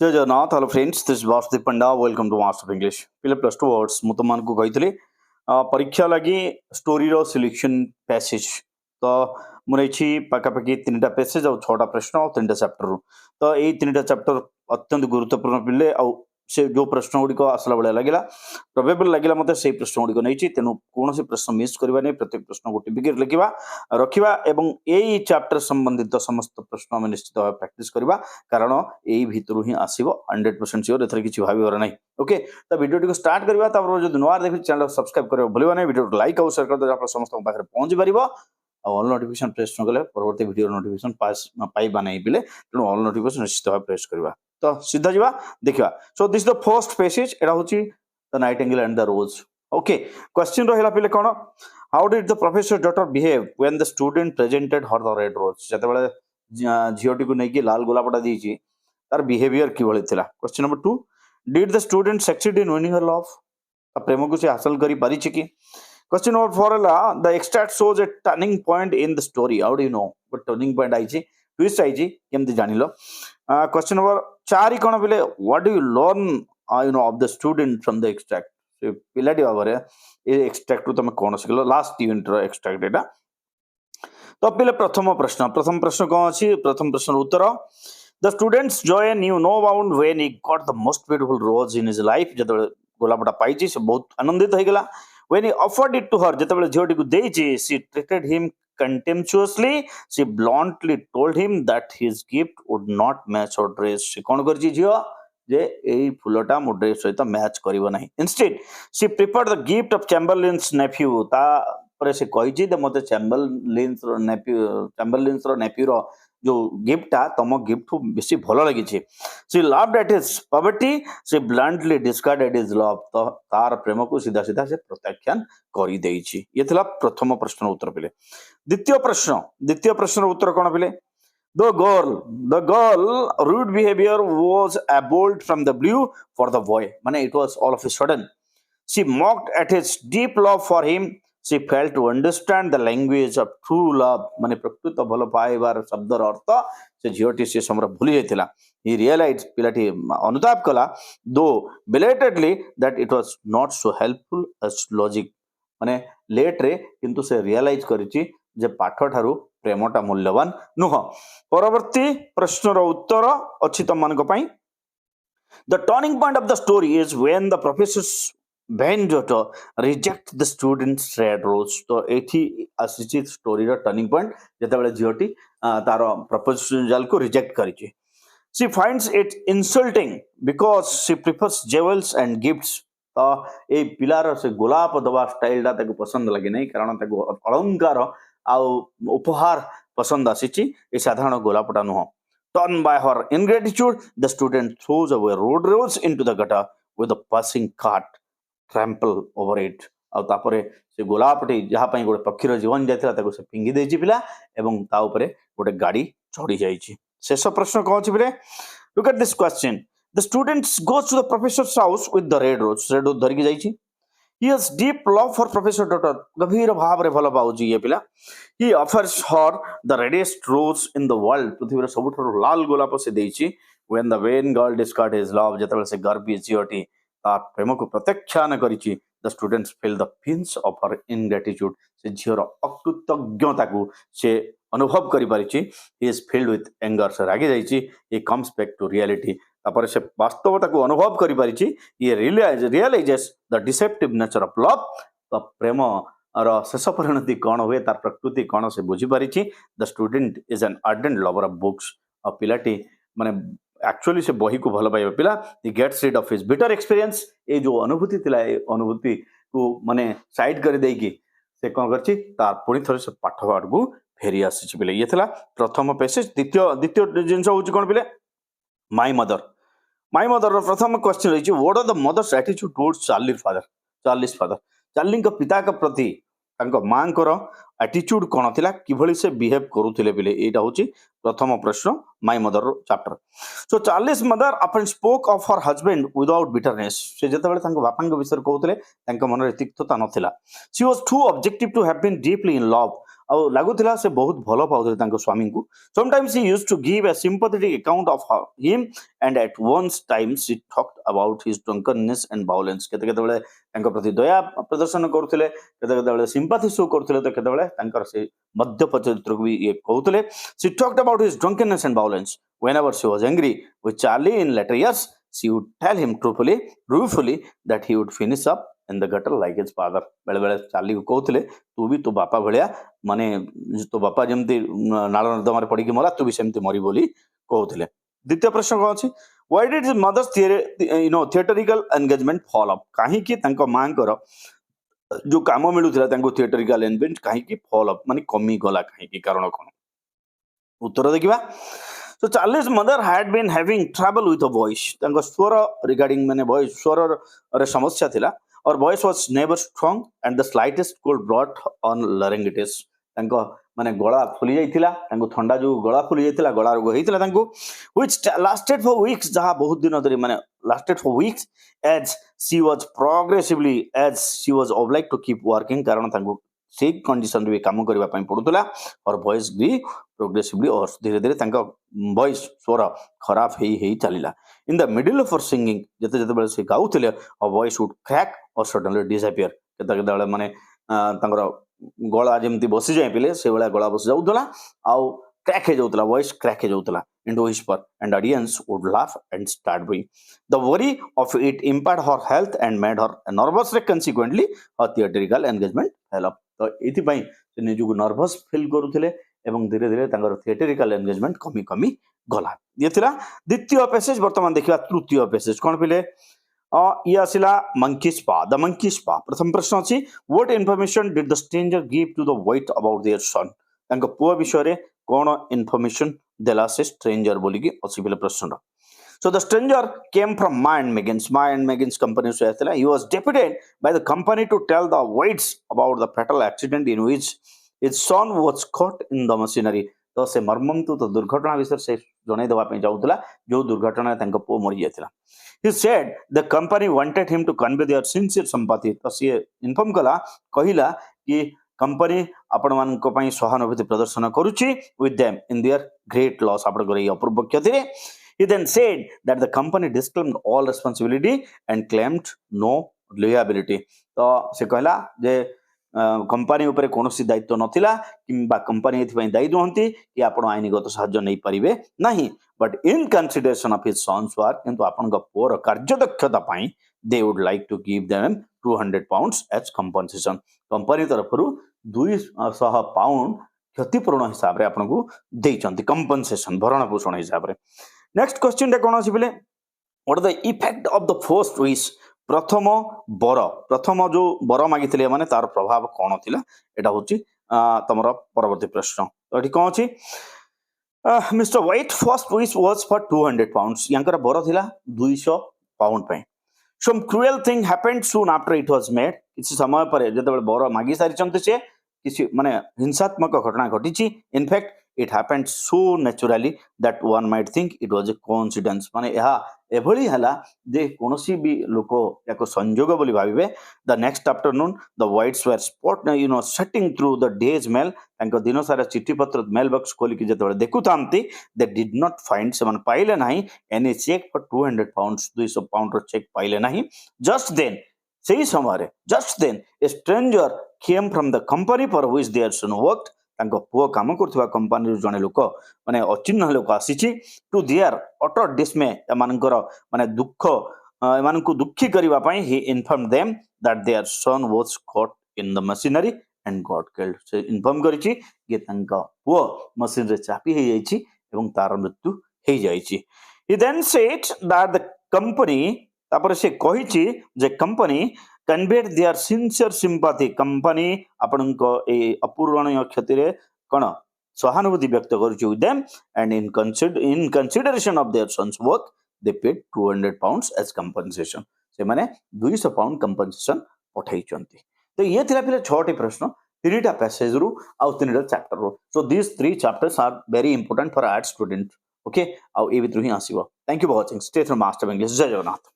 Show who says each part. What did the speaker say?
Speaker 1: जय Jagannath hello friends this Vasudev Panda welcome to master of English पिले plus two words मु तुम को कही परीक्षा लगी स्टोरी रो सिलेक्शन पैसेज तो मुझे पाखापाखि 3टा पैसेज और 6टा प्रश्न और 3टा चैप्टर तो यही 3टा चैप्टर अत्यंत गुरुत्वपूर्ण पिले से जो प्रश्न गुड़िक आसला भाया लगे प्रोबेबल लगे मत से प्रश्न गुड़िक नहीं तेणु कौन प्रश्न मिस करवा नहीं प्रत्येक प्रश्न को टिपिक लिखा रखा यही चैप्टर संबंधित समस्त प्रश्न आम निश्चित भाव प्राक्ट करवा कारण यही भितर ही आसो 100% सियोर एथर किसी भावर ना ओके तो वीडियो टी स्टार्ट करवा जो नुआ देख चैनल सब्सक्राइब करने भूल नहीं वीडियो लाइक और शेयर कर समस्त पाखे पहुंची पार ऑल नोटिफिकेशन प्रेस न कले परवर्ती वीडियो नोटिफिकेशन पाइबा नहीं पिले तेणु ऑल नोटिफिकेशन निश्चित भाव प्रेस करवा तो सीधा जा देखा so this the first passage एटा होची the nightingale and the rose okay question रहिला पिले कोन how did the professor daughter behave when the student presented her the red rose जते बेले झियोटी को नै कि लाल गोलापटा दीची तार बिहेवियर कि भली थिला question number 2 did the student succeed in winning her love प्रेम को से हासिल करी पारी छि कि क्वेश्चन नंबर 4 ला the extract shows a turning point in the story how do you know what turning point आइछि ट्विस्ट आइछि केमति जानिलो क्वेश्चन नंबर 4 कोन बिले what do you learn you know of the student from the extract पिलाटी बाबरे ए extract तुम कोन सिखलो लास्ट यूनिट रो एक्सट्रैक्ट एटा तो पिले प्रथम प्रश्न कोन अछि प्रथम प्रश्न उत्तर the students joy knew no bound when he got the most beautiful rose in his life जते गोलापटा पाइछि से बहुत आनंदित हो गेला when he offered it to her जेतेबेले झियोटी को देछि she treated him contemptuously she bluntly told him that his gift would not match her dress she कोन करछि झियो जे एई फुलटा मो ड्रेस सहित मैच करिवो नाही instead she preferred the gift of Chamberlain's nephew ता परे से कहिछि दे मते चैम्बरलिन्स रो नेफ्यू रो जो गिफ्ट ता तम गिफ्ट बेसी भलो लागि छि she loved at his poverty she bluntly discarded his love तो तार प्रेम को सीधा सीधा से प्रत्याख्यान करि देइ छि ये थिला प्रथम प्रश्न उत्तर पिले द्वितीय प्रश्न उत्तर कोन पिले the girl rude behavior was abhorrent from the blue for the boy माने it was all of a sudden she mocked at his deep love for him she failed to understand the language of true love माने प्रकृत भल पाइबार शब्दर अर्थ से झियोटी से summer भूली जाइतिला he realized पिलाटी अनुताप कला दो belatedly that it was not so helpful as logic माने late रे किंतु से रियलाइज करिछि जे पाठ ठारू प्रेमटा मूल्यवान नुह परवर्ती प्रश्न रो उत्तर अछि तम मानको पई the turning point of the story is when the professor's daughter reject the student's red rose तो एठी आसीछि स्टोरी रो टर्निंग पॉइंट जेतेबेले झियोटी तार प्रपोजल को reject करिछि she finds it insulting because she prefers jewels and gifts तो ए पिलार से गोलाप दबा style दा ताको पसंद लागे नै कारण ताको अलंकार आ उपहार पसंद आसीछि ए साधारण गोलापटा नुह torn by her ingratitude the student throws away road rose into the gutter with a passing cart trample over it आ तापरे से गोलापटी जहा पई गोटे पक्षीर जीवन जायतिला ताको से पिंगी देछि पिला एवं ता ऊपरे गोटे गाड़ी चढ़ी जाइछि शेष प्रश्न कोन छि बिले look at this question the students goes to the professor's house with the red rose धरिक जाइछि he has deep love for professor daughter गभीर भाव रे भलो पाउछि ये पिला he offers her the reddest rose in the world पृथ्वी रे सबुठरो लाल गोलाप से देछि when the vain girl discard his love जेतबे से गर्भी झियोटी ता प्रेम को प्रत्याख्यान करिछि the students feel the pinch of her ingratitude से झियोर अकृतज्ञता को से अनुभव करि परिछि he is filled with anger से रागी जाइछि he comes back to reality तापर से वास्तवता को अनुभव करि परिछि ये realizes the deceptive nature of love तो प्रेम और शेष परिणति कौन हुए तार प्रकृति कौन से बुझी परिछि the student is an ardent lover of books और पिलाटी माने एक्चुअली से बही को भल पाइबा पिला he gets rid of his bitter experience ए जो अनुभूति थिला ए अनुभूति को माने साइड कर देई की से कोन करछि तार पुनी थरे से पाठ पाठ को फेरी आसी पिले ये थिला प्रथम पैसेज द्वितीय जिंस होछि कोन पिले माय मदर रो प्रथम क्वेश्चन रहिछि what are the mother's attitude towards Charlie's father Charlie का पिता का प्रति तांको मांकर एटीट्यूड कोन थिला किभली से बिहेव करूथिले बिले एटा होछि प्रथम प्रश्न माय मदर रो chapter so Charlie's mother often spoke of her husband without bitterness से जेतेबेले तांको बापांग विषय कहउथिले तांको मन रे तिक्तता नथिला she was too objective to have been deeply in love ଆଉ ଲାଗୁଥିଲା ସେ ବହୁତ ଭଲ ପାଉଥିଲେ ତାଙ୍କ ସ୍ୱାମୀଙ୍କୁ। Sometimes he used to give a sympathetic account of him and at once times he talked about his drunkenness and violence. କେତେବେଳେ ତାଙ୍କ ପ୍ରତି ଦୟା ପ୍ରଦର୍ଶନ କରୁଥିଲେ, କେତେବେଳେ sympathy show କରୁଥିଲେ, ତ କେତେବେଳେ ତାଙ୍କର ସେ ମଦ୍ୟପ ଚରିତ୍ରକୁ ବି ଇଏ କହୁଥିଲେ। She talked about his drunkenness and violence. Whenever she was angry with Charlie in later years, she would tell him ruefully that he would finish up in the gutter like his father. बेले बेले Charlie को कहते तू भी तो बापा भलिया माने तो बापा जमती नाल नर्दम पड़ी मरा तू भी सेमती मरी बोली कहते। द्वितीय प्रश्न कौन अच्छी why did his mother's theatrical engagement fall up? कहीं माँ जो काम मिलूला थिएटरिकल एंगेजमेंट कहीं फॉल अप माने कमी गला कहीं कारण कौन उत्तर देखा। So Charlie's mother had been having trouble with a voice. तांको स्वर regarding माने voice स्वर रे समस्या थिला और voice was never strong and the slightest cold brought on laryngitis. तांको माने गला फुली जाइथिला, तांको ठंडा जो गला फुली जाइथिला, गला रोग हेइथिला तांको which lasted for weeks, जहा बहुत दिन धरि माने lasted for weeks as she was obliged to keep working कारण तांको से कंडीशन रे काम करबा पई पडुतला और वॉइस भी प्रोग्रेसिवली और धीरे धीरे तांका वॉइस स्वर खराब हेई चलीला। In the middle of singing जते जते बेले से गाउथिले और वॉइस वुड क्रैक और सडनली डिसअपियर केते माने तांकर गला जेमती बसी जाय पिले से बेला गला बसी जाउतला आउ क्रैक हे जाउतला वॉइस क्रैक हे जाउतला into whisper and audience would laugh and start booing. The worry of it impaired her health and made her nervous. Consequently her theatrical engagement fell off. तो इति पई से निजु नर्वस फील करूथिले एवं धीरे धीरे तांगर थिएटरिकल एंगेजमेंट कमी कमी गला। ये थिला द्वितीय पैसेज। वर्तमान देखिबा तृतीय पैसेज कोन पिले ये आसिला monkey's paw the monkey's paw. प्रथम प्रश्न अछि what information did the stranger give to the White about their son. तांको पुआ विषय रे कोन इन्फॉर्मेशन देला से स्ट्रेंजर बोली कि अछि पिले प्रश्न। So the stranger came from Ma and Megan's company. He was deputed by the company to tell the whites about the fatal accident in which his son was caught in the machinery. तो से मर्मन्तु तो दुर्घटना विषय से जने दवा पे जाउतला जो दुर्घटना तांको पो मरि जायतिला। He said the company wanted him to convey their sincere sympathy. तो से इन्फॉर्म कला कहिला कि कंपनी आपण मानको पई सहानुभूति प्रदर्शन करूची with them in their great loss आपण गरे अपूर्व क्षति। He then said that the company disclaimed all responsibility and claimed no liability. तो से कहला जे कंपनी ऊपर कोनोसी दायित्व नथिला किंबा कंपनी एथि दायी नहंती कि आपण आईनगत सहाय्य नै परिबे नाही but in consideration of his son's work किंतु आपण पोर कार्यदक्षता पई they would like to give them 200 pounds as compensation. Company तरफरु 200 पाउंड क्षतिपूर्ण हिसाब रे आपण को देइचंती कंपनसेशन भरण पोषण हिसाब रे। नेक्स्ट क्वेश्चन रे कोन अछि बिले what the effect of the first wish. प्रथम जो बर मागिथिले माने तार प्रभाव कोन थिला एटा होची तमरो परवर्ती प्रश्न। तो एठी कोन अछि Mr White first wish was for 200 pounds यांकर बर थिला 200 पाउंड पे। Some cruel thing happened soon after it was made. किसी समय पर जतबे बर मागी सारी चंते से किसी माने हिंसात्मक घटना घटिची। In fact it happened so naturally that one might think it was a coincidence. माने यहा एभली हला जे कोनोसी भी लोको याको संयोग बोली भाबिबे। The next afternoon the whites were setting through the day's mail. तांको दिन सारा चिट्ठी पत्र मेल बॉक्स खोली कि जतबे देखुतांती they did not find सेमन पाइले नाही any check for 200 pounds 200 pound रो चेक पाइले नाही। Just then सही समय just then a stranger came from the company for which their son worked. तांको पुओ काम करथवा कंपनी जने लोक माने अचिन्ह लोक आसीची टू देयर अटर डिसमे एमानकर माने दुख एमानकु दुखी करिवा पई he inform them that their son was caught in the machinery and got killed. से इन्फॉर्म करिची कि तांका पुओ मशीन रे चापी हे जाईची एवं तार मृत्यु हे जाईची। He then said that the company तापर से कहिची जे company conveyed their sincere sympathy. Company आपनको ए अपूरणीय क्षति रे कोन सहानुभूति व्यक्त करूची with them and in consideration of their son's work they paid 200 pounds as compensation. से माने 200 पाउंड कंपनसेशन पठाइचंती। तो ये थिला पिले 6टी प्रश्न 3टा पैसेज रु आ 3टा चैप्टर रु। So these 3 chapters are very important for arts student. Okay आ ए भितरु ही आसीबो। Thank you for watching. Stay from master English. जय जगन्नाथ।